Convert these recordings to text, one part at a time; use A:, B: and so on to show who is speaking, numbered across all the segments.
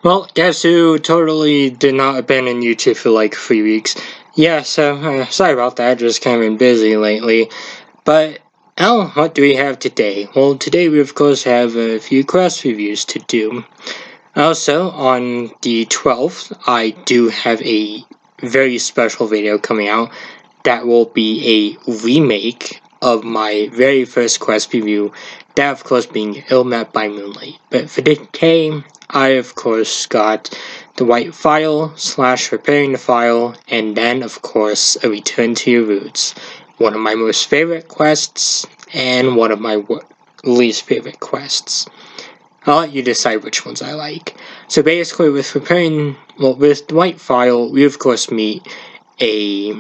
A: Well, guess who totally did not abandon YouTube for like 3 weeks? Yeah, so, sorry about that, just kind of been busy lately. But, what do we have today? Well, today we of course have a few quest reviews to do. Also, on the 12th, I do have a very special video coming out that will be a remake of my very first quest review, that of course being Ill Met by Moonlight. But for today, I of course got the White Phial / Repairing the Phial, and then of course a Return to Your Roots, one of my most favorite quests and one of my least favorite quests. I'll let you decide which ones I like. So basically with with the White Phial, we of course meet a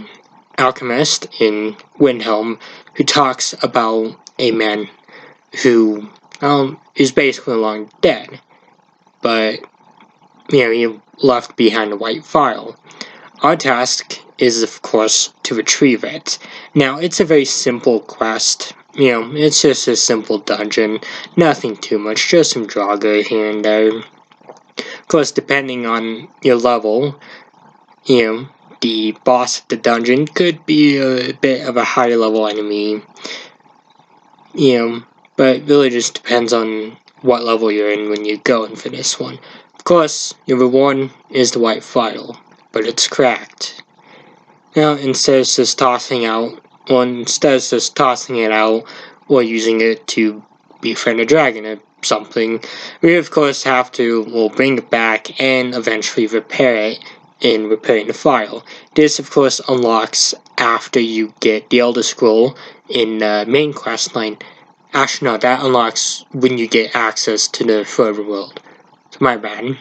A: alchemist in Windhelm who talks about a man who is basically long dead, but he left behind a White Phial. Our task is of course to retrieve it. Now it's a very simple quest. It's just a simple dungeon, nothing too much, just some Draugr here and there. Of course, depending on your level, the boss of the dungeon could be a bit of a higher level enemy, but it really just depends on what level you're in when you go in for this one. Of course, your reward is the White Phial, but it's cracked. Now, instead of just tossing it out or using it to befriend a dragon or something, we of course have to bring it back and eventually repair it in Repairing the Phial. This of course unlocks after you get the Elder Scroll in the main quest line. Actually no, that unlocks when you get access to the further world. It's my bad.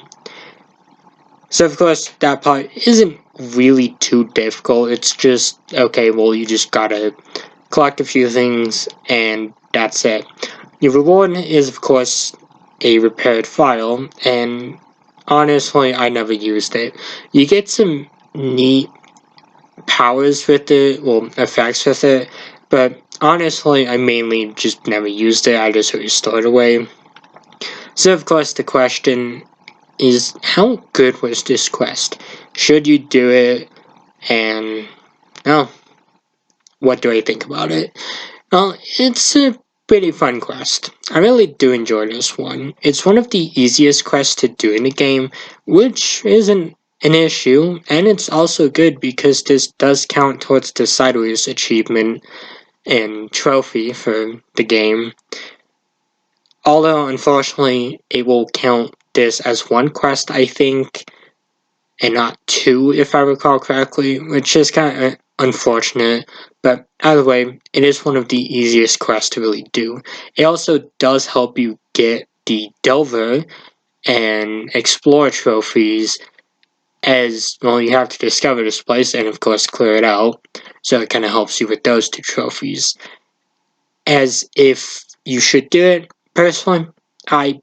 A: So of course that part isn't really too difficult. It's just, okay, well you just gotta collect a few things and that's it. Your reward is of course a repaired phial, and honestly I never used it. You get some neat powers with it, effects with it, but honestly I mainly just never used it. I just stored it away. So of course the question is, how good was this quest? Should you do it? And what do I think about it? Well, it's a pretty fun quest. I really do enjoy this one. It's one of the easiest quests to do in the game, which isn't an issue, and it's also good because this does count towards the Sideways achievement and trophy for the game. Although, unfortunately, it will count this as one quest, I think, and not two, if I recall correctly, which is kind of unfortunate, but either way, it is one of the easiest quests to really do. It also does help you get the Delver and Explorer trophies, as, you have to discover this place and of course clear it out, so it kind of helps you with those two trophies. As if you should do it, personally, I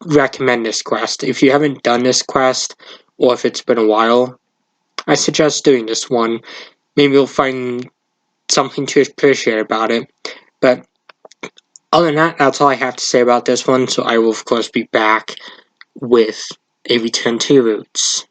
A: recommend this quest. If you haven't done this quest, or if it's been a while, I suggest doing this one. Maybe you'll find something to appreciate about it. But other than that, that's all I have to say about this one, so I will of course be back with a Return to Your Roots.